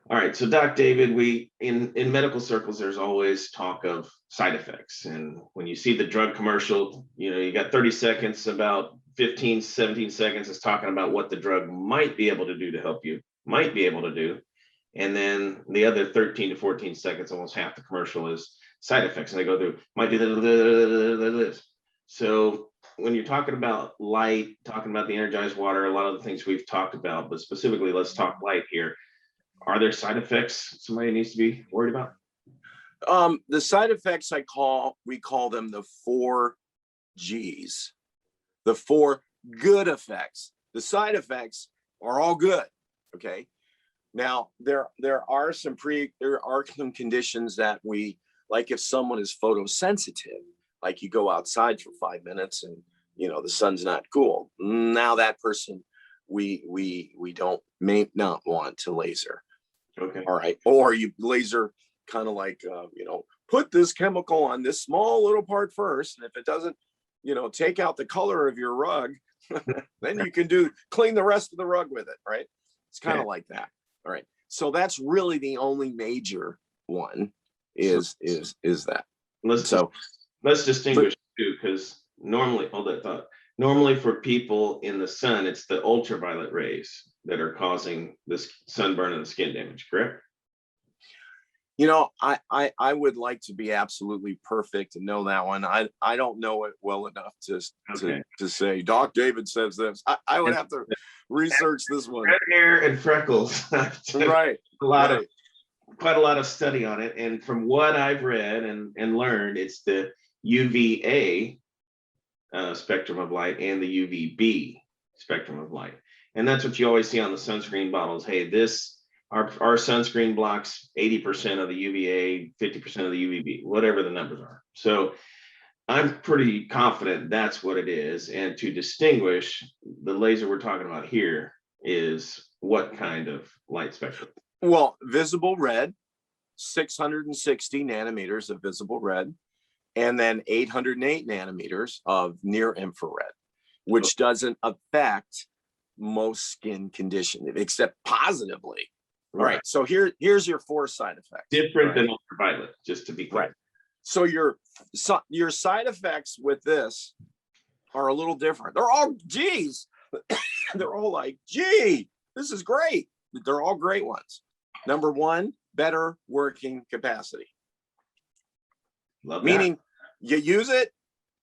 All right, so Doc David, we in medical circles, there's always talk of side effects. And when you see the drug commercial, you got 30 seconds, about 15, 17 seconds is talking about what the drug might be able to do to help you, might be able to do. And then the other 13 to 14 seconds, almost half the commercial is side effects. And they go through, might do this. So when you're talking about light, talking about the energized water, a lot of the things we've talked about, but specifically, let's talk light here. Are there side effects somebody needs to be worried about? The side effects we call them the 4G's, the 4 good effects. The side effects are all good. Okay. Now there are some conditions that we like. If someone is photosensitive, like you go outside for 5 minutes and the sun's not cool. Now that person we may not want to laser. Okay. All right. Or you laser kind of like, put this chemical on this small little part first. And if it doesn't, take out the color of your rug, then you can clean the rest of the rug with it. Right. It's kind of like that. All right. So that's really the only major one is that. Let's distinguish too, because normally, hold that thought. Normally for people in the sun, it's the ultraviolet rays that are causing this sunburn and the skin damage, correct? I would like to be absolutely perfect and know that one. I don't know it well enough to say, Doc David says this. I would have to research this one. Red hair and freckles. Right. Quite a lot of study on it. And from what I've read and learned, it's the UVA spectrum of light and the UVB spectrum of light. And that's what you always see on the sunscreen bottles. Hey, our sunscreen blocks 80% of the UVA, 50% of the UVB, whatever the numbers are. So I'm pretty confident that's what it is. And to distinguish, the laser we're talking about here is what kind of light spectrum? Well, visible red, 660 nanometers of visible red, and then 808 nanometers of near infrared, which doesn't affect most skin conditions except positively. Right. So here's your 4 side effects. Different than ultraviolet, just to be clear. Right. So your side effects with this are a little different. They're all G's. They're all like, gee, this is great. They're all great ones. Number 1, better working capacity. Love Meaning you use it,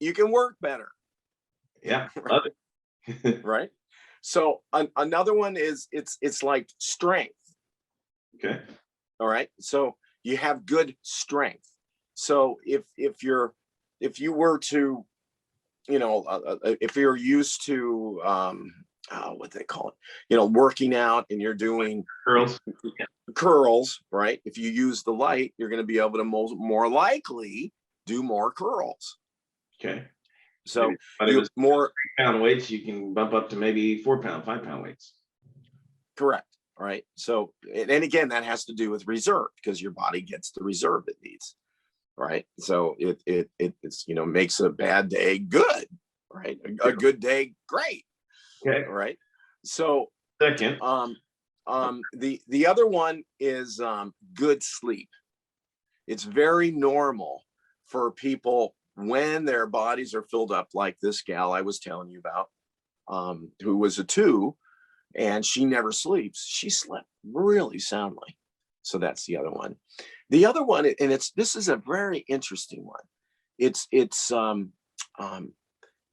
you can work better. Yeah, love it. Right. So another one is it's like strength. Okay. All right. So you have good strength. So if you were to, if you're used to what they call it, working out and you're doing curls, right? If you use the light, you're going to be able to more likely do more curls. Okay. So more 3-pound weights, you can bump up to maybe 4-pound, 5-pound weights. Correct. Right. So, and again, that has to do with reserve because your body gets the reserve it needs. Right. So it's, makes a bad day good. Right. A good day great. Okay. Right. So second, the other one is good sleep. It's very normal for people when their bodies are filled up, like this gal I was telling you about, who was a 2. And she never sleeps. She slept really soundly. So that's the other one. The other one, and this is a very interesting one.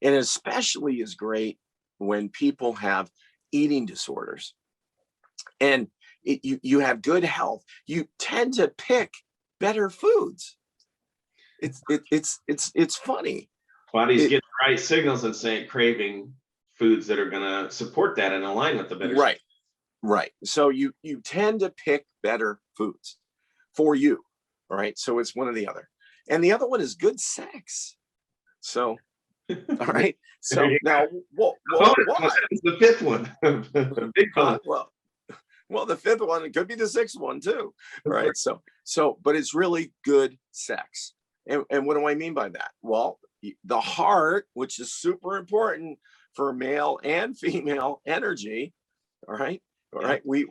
And especially is great when people have eating disorders and you have good health. You tend to pick better foods. It's funny. Body's getting the right signals and saying craving foods that are going to support that and align with the better. Right. So you tend to pick better foods for you. All right. So it's one or the other. And the other one is good sex. So, all right. So now, what's the 5th one? The big one. Well, the 5th one, it could be the 6th one too. Right. So, but it's really good sex. And what do I mean by that? Well, the heart, which is super important for male and female energy, all right, All right. We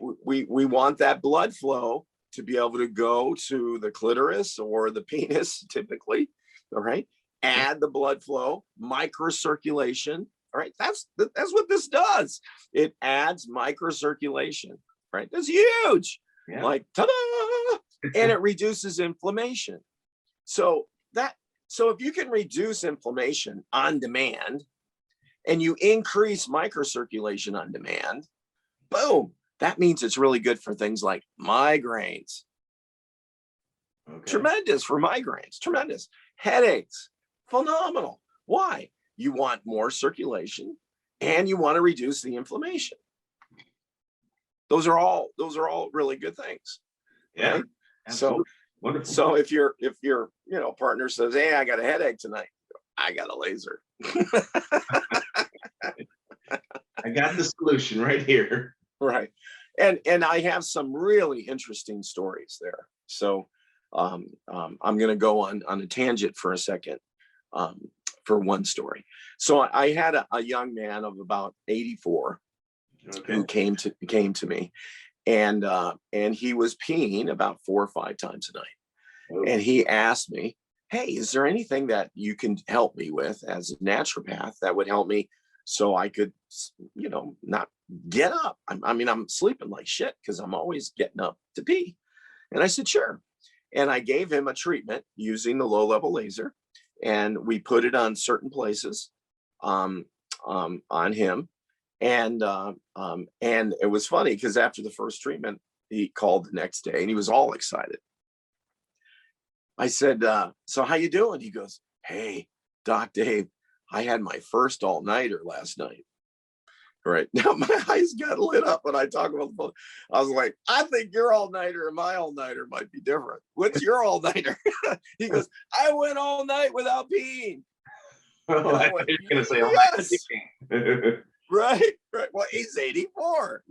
want that blood flow to be able to go to the clitoris or the penis, typically. All right. Add the blood flow, microcirculation. All right. That's what this does. It adds microcirculation. Right. That's huge. Yeah. Like, ta-da! And it reduces inflammation. So if you can reduce inflammation on demand and you increase microcirculation on demand, boom, that means it's really good for things like migraines. Okay. Tremendous for migraines, tremendous. Headaches, phenomenal. Why? You want more circulation and you want to reduce the inflammation. Those are all really good things. Yeah. Right? Absolutely. Wonderful. So if your partner says, hey, I got a headache tonight, I got a laser. I got the solution right here. Right. And I have some really interesting stories there. So I'm going to go on a tangent for a second for one story. So I had a young man of about 84 who came to me, and he was peeing about 4 or 5 times a night. And he asked me, hey, is there anything that you can help me with as a naturopath that would help me so I could, not get up? I'm sleeping like shit because I'm always getting up to pee. And I said, sure. And I gave him a treatment using the low-level laser, and we put it on certain places on him. And it was funny because after the first treatment, he called the next day and he was all excited. I said, so how you doing? He goes, hey, Doc Dave, I had my first all-nighter last night. Right now, my eyes got lit up when I talk about the phone. I was like, I think your all-nighter and my all-nighter might be different. What's your all-nighter? He goes, I went all night without peeing. Oh, I was going to say, yes. Right. Well, he's 84,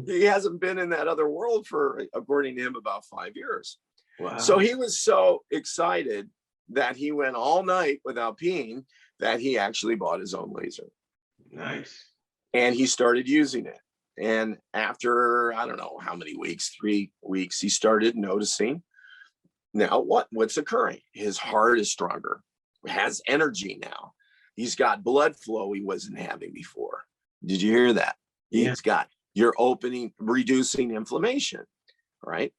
he hasn't been in that other world for, according to him, about 5 years. Wow. So he was so excited that he went all night without peeing that he actually bought his own laser. Nice. And he started using it. And after, I don't know how many weeks, 3 weeks, he started noticing now what's occurring. His heart is stronger, has energy now. He's got blood flow he wasn't having before. Did you hear that? Yeah. He's got, you're reducing inflammation, right?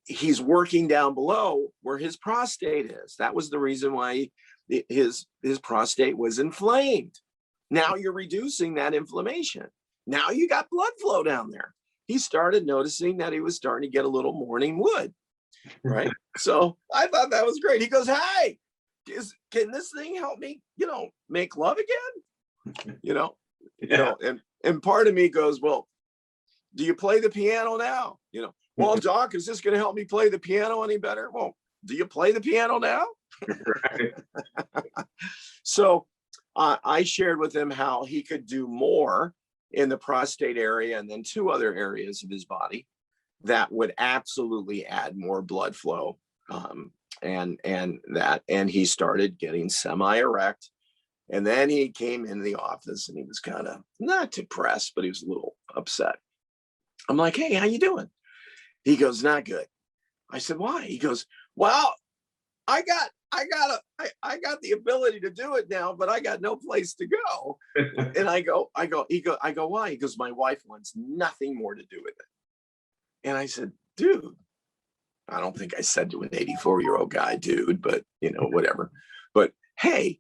He's working down below where his prostate is. That was the reason why his prostate was inflamed. Now you're reducing that inflammation. Now you got blood flow down there. He started noticing that he was starting to get a little morning wood, right? So I thought that was great. He goes, hey, can this thing help me, make love again? And part of me goes, well, do you play the piano now? Well, Doc, is this going to help me play the piano any better? Well, do you play the piano now? Right. So I shared with him how he could do more in the prostate area and then 2 other areas of his body that would absolutely add more blood flow. And he started getting semi-erect. And then he came into the office and he was kind of not depressed, but he was a little upset. I'm like, hey, how you doing? He goes, not good. I said, why? He goes, well, I got the ability to do it now, but I got no place to go. And I go, why? He goes, my wife wants nothing more to do with it. And I said, dude, I don't think I said to an 84-year-old guy, dude, but whatever. But hey,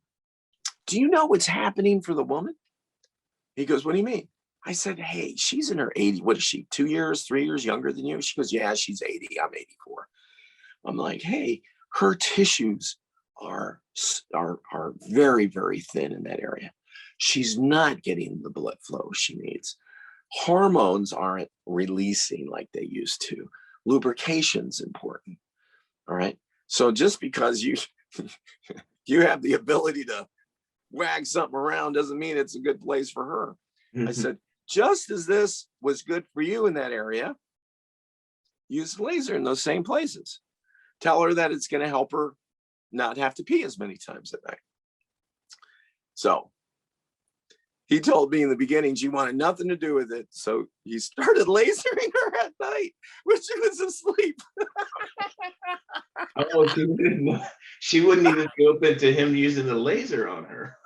do you know what's happening for the woman? He goes, what do you mean? I said, hey, she's in her 80. What is she? 2 years, 3 years younger than you? She goes, yeah, she's 80. I'm 84. I'm like, hey, her tissues are very, very thin in that area. She's not getting the blood flow she needs. Hormones aren't releasing like they used to. Lubrication's important. All right. So just because you have the ability to wag something around doesn't mean it's a good place for her. Mm-hmm. I said, just as this was good for you in that area, use the laser in those same places. Tell her that it's going to help her not have to pee as many times at night. So he told me in the beginning she wanted nothing to do with it. So he started lasering her at night when she was asleep. Oh, she wouldn't even be open to him using the laser on her.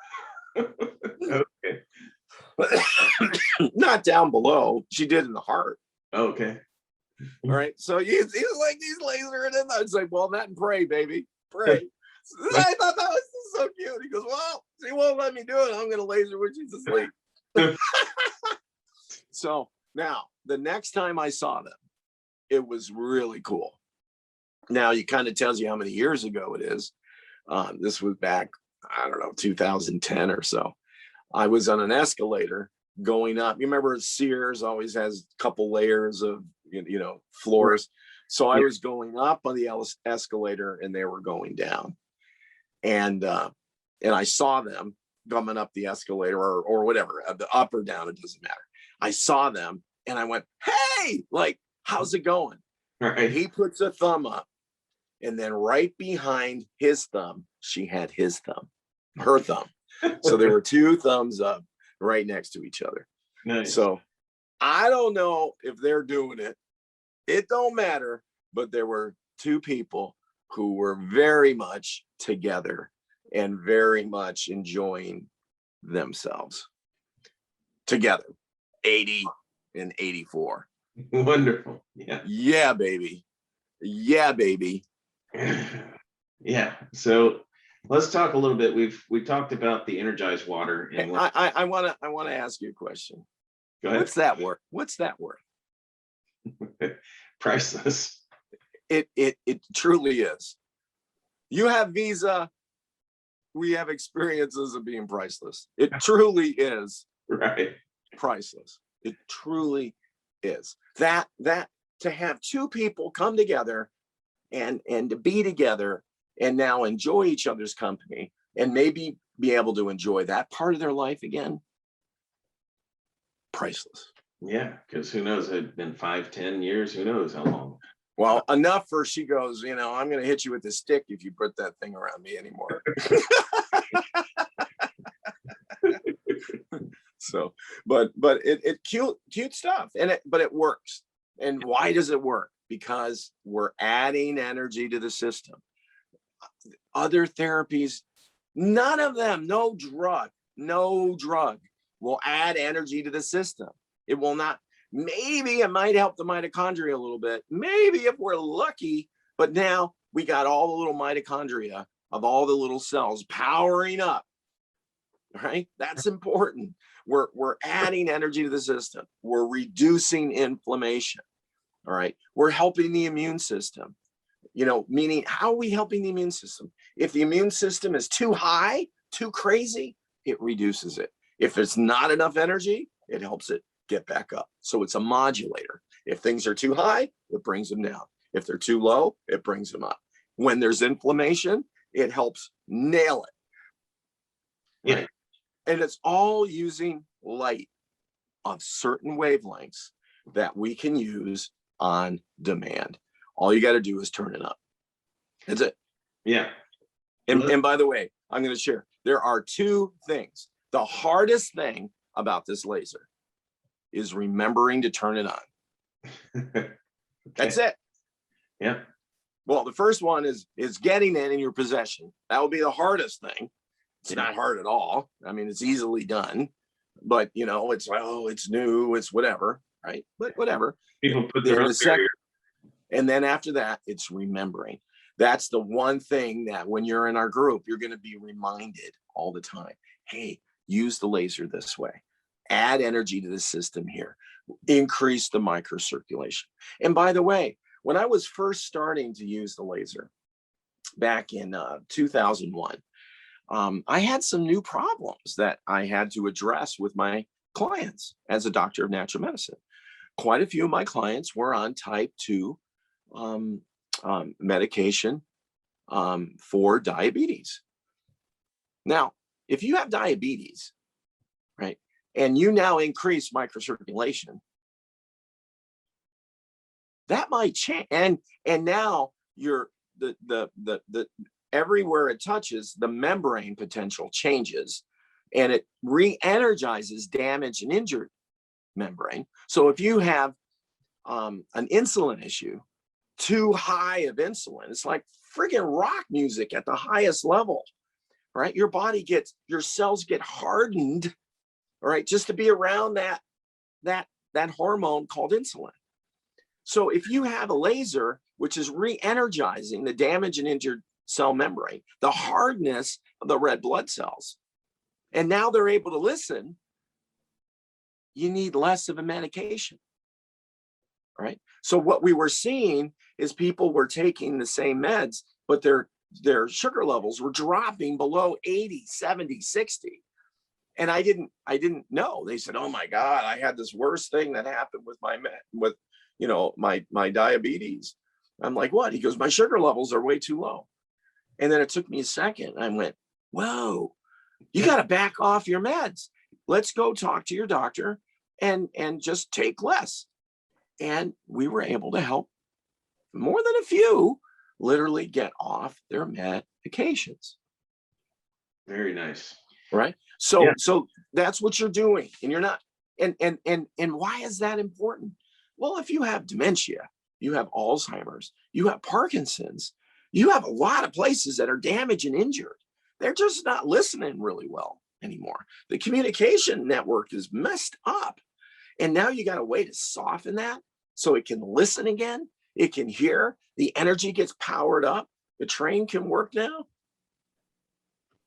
Okay. Not down below. She did in the heart. Okay. All right. So he's like, he's lasering it. I was like, well, that and pray, baby. Pray. I thought that was so cute. He goes, well, she won't let me do it. I'm going to laser when she's asleep. So now the next time I saw them, it was really cool. Now it kind of tells you how many years ago it is. This was back, I don't know, 2010 or so. I was on an escalator going up. You remember Sears always has a couple layers of, floors. So I was going up on the escalator and they were going down. And I saw them coming up the escalator or whatever, the up or down, it doesn't matter. I saw them and I went, hey, like, how's it going? Right. He puts a thumb up. And then right behind his thumb, she had his thumb, her thumb. So there were two thumbs up right next to each other. Nice. So I don't know if they're doing it. It don't matter. But there were two people who were very much together and very much enjoying themselves together. 80 and 84. Wonderful. Yeah. Yeah, baby. Yeah, baby. Yeah. So let's talk a little bit. We talked about the energized water. And I want to ask you a question. Go ahead. What's that worth? What's that worth? Priceless. It truly is. You have Visa. We have experiences of being priceless. It truly is Right. priceless. It truly is. That to have two people come together and to be together and now enjoy each other's company and maybe be able to enjoy that part of their life again. Priceless. Yeah, because who knows? It's been 5-10 years. Who knows how long? Well, enough for she goes, I'm going to hit you with a stick if you put that thing around me anymore. So, but it cute stuff, but it works. And why does it work? Because we're adding energy to the system. Other therapies, none of them, no drug will add energy to the system. It will not. Maybe it might help the mitochondria a little bit. Maybe if we're lucky, but now we got all the little mitochondria of all the little cells powering up, right? That's important. We're adding energy to the system. We're reducing inflammation, all right? We're helping the immune system, meaning how are we helping the immune system? If the immune system is too high, too crazy, it reduces it. If there's not enough energy, it helps it get back up. So it's a modulator. If things are too high, it brings them down. If they're too low, it brings them up. When there's inflammation, it helps nail it. Right? Yeah. And it's all using light of certain wavelengths that we can use on demand. All you got to do is turn it up. That's it. Yeah. And by the way, I'm going to share, there are two things. The hardest thing about this laser is remembering to turn it on. Okay. That's it. Yeah. Well, the first one is getting it in your possession. That will be the hardest thing. It's not hard at all. I mean, it's easily done, but it's like, oh, it's new, it's whatever, right? But whatever. People put their own barrier. And then after that, it's remembering. That's the one thing that when you're in our group, you're going to be reminded all the time. Hey, use the laser this way. Add energy to the system here. Increase the microcirculation. And by the way, when I was first starting to use the laser back in 2001, I had some new problems that I had to address with my clients as a doctor of natural medicine. Quite a few of my clients were on type 2 medication for diabetes. Now, if you have diabetes, right, and you now increase microcirculation, that might change. And now you're the everywhere it touches, the membrane potential changes, and it re-energizes damaged and injured membrane. So if you have an insulin issue, too high of insulin, it's like friggin' rock music at the highest level, right? Your body gets, your cells get hardened, all right, just to be around that hormone called insulin. So if you have a laser, which is re-energizing the damaged and injured cell membrane, the hardness of the red blood cells, and now they're able to listen, you need less of a medication, right? So what we were seeing is people were taking the same meds, but their sugar levels were dropping below 80, 70, 60. And I didn't know. They said, "Oh my God, I had this worst thing that happened with my diabetes." I'm like, "What?" He goes, "My sugar levels are way too low." And then it took me a second. I went, "Whoa, you got to back off your meds. Let's go talk to your doctor and just take less." And we were able to help more than a few literally get off their medications. Very nice. Right. So that's what you're doing. And you're not, and why is that important? Well, if you have dementia, you have Alzheimer's, you have Parkinson's, you have a lot of places that are damaged and injured. They're just not listening really well anymore. The communication network is messed up. And now you got a way to soften that so it can listen again. It can hear, the energy gets powered up. The train can work now.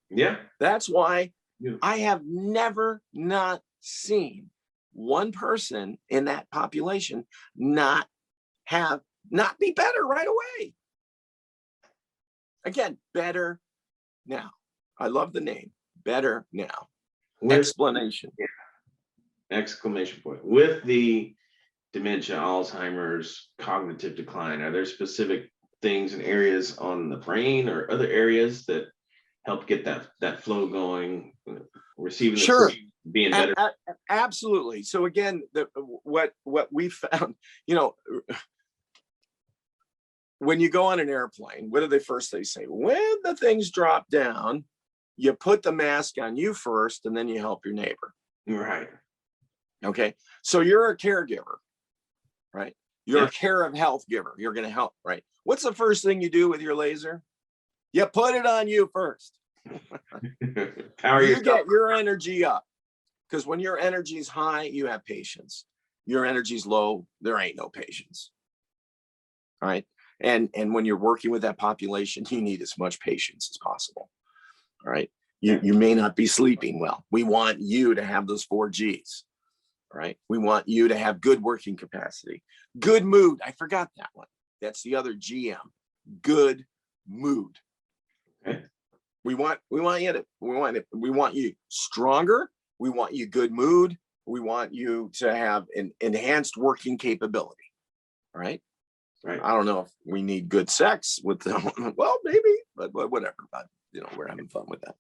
Yeah. That's why I have never not seen one person in that population not be better right away. Again, better now. I love the name, better now. Explanation. Yeah. Exclamation point. With the dementia, Alzheimer's, cognitive decline, are there specific things and areas on the brain or other areas that help get that flow going, receiving sure being better? Absolutely. So again, what we found, when you go on an airplane, what do they say? When the things drop down, you put the mask on you first, and then you help your neighbor. Right. Okay. So you're a caregiver, right? You're a care of health giver. You're going to help, right? What's the first thing you do with your laser? You put it on you first. You get your energy up, because when your energy is high, you have patience. Your energy's low, there ain't no patience. All right. And when you're working with that population, you need as much patience as possible. All right. You may not be sleeping well. We want you to have those 4G's. Right. We want you to have good working capacity, good mood. I forgot that one. That's the other GM. Good mood. Okay. We want you stronger. We want you good mood. We want you to have an enhanced working capability. Right. Right. I don't know if we need good sex with them. Well, maybe, but whatever. But we're having fun with that.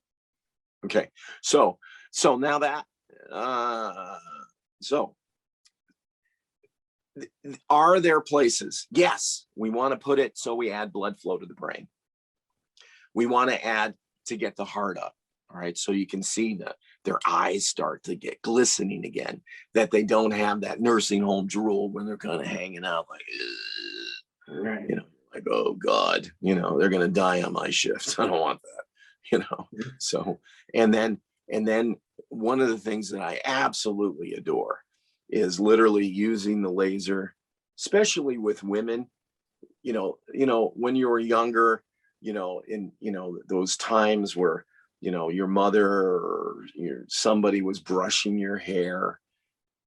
Okay. So now that so are there places? Yes, we want to put it so we add blood flow to the brain. We want to add to get the heart up. All right. So you can see their eyes start to get glistening again, that they don't have that nursing home drool when they're kind of hanging out like, right. Like, oh God, they're going to die on my shift. I don't want that, So, and then one of the things that I absolutely adore is literally using the laser, especially with women, when you were younger, in, those times where, your mother or somebody was brushing your hair,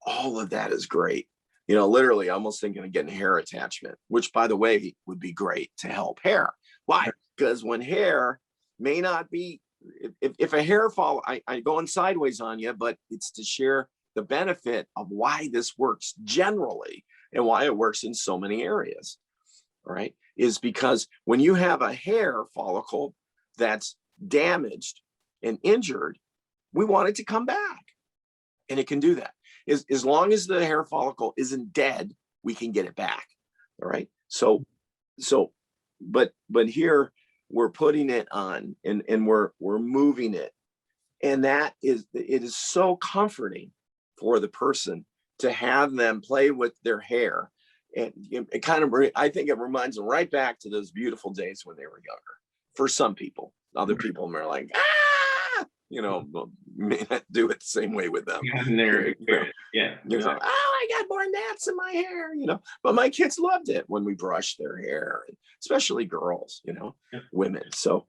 all of that is great. Literally almost thinking of getting hair attachment, which by the way, would be great to help hair. Why? Because when hair may not be, if a hair fall, I going sideways on you, but it's to share the benefit of why this works generally and why it works in so many areas, right? Is because when you have a hair follicle that's damaged and injured, we want it to come back, and it can do that. As long as the hair follicle isn't dead, we can get it back. All right. But here we're putting it on and we're moving it. And it is so comforting for the person to have them play with their hair. And it kind of, I think it reminds them right back to those beautiful days when they were younger. For some people, other people are like, ah, may not do it the same way with them. Yeah, exactly. Oh, I got more gnats in my hair, but my kids loved it when we brushed their hair, especially girls, women. So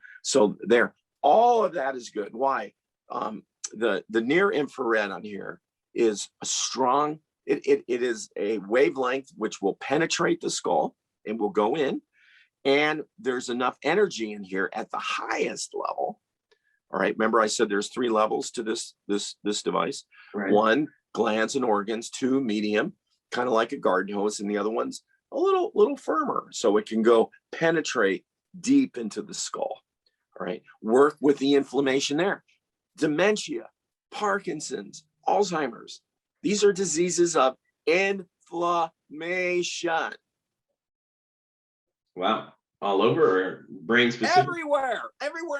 there, all of that is good. Why? The near infrared on here is a strong, it is a wavelength which will penetrate the skull and will go in. And there's enough energy in here at the highest level. All right. Remember, I said there's 3 levels to this device. Right. 1, glands and organs. 2, medium, kind of like a garden hose, and the other one's a little firmer, so it can go penetrate deep into the skull. All right. Work with the inflammation there. Dementia, Parkinson's, Alzheimer's. These are diseases of inflammation. Wow. All over, or brain specific? Everywhere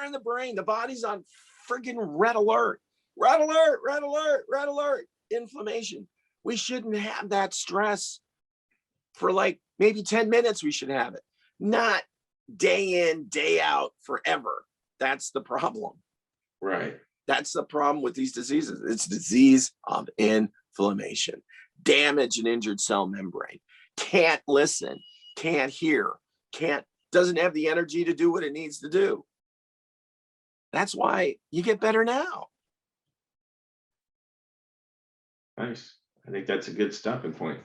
in the brain. The body's on freaking red alert. Red alert, red alert, red alert. Inflammation. We shouldn't have that stress for like maybe 10 minutes. We should have it, not day in, day out, forever. That's the problem. Right. That's the problem with these diseases. It's disease of inflammation. Damage an injured cell membrane. Can't listen, can't hear, doesn't have the energy to do what it needs to do. That's why you get better now. Nice. I think that's a good stopping point.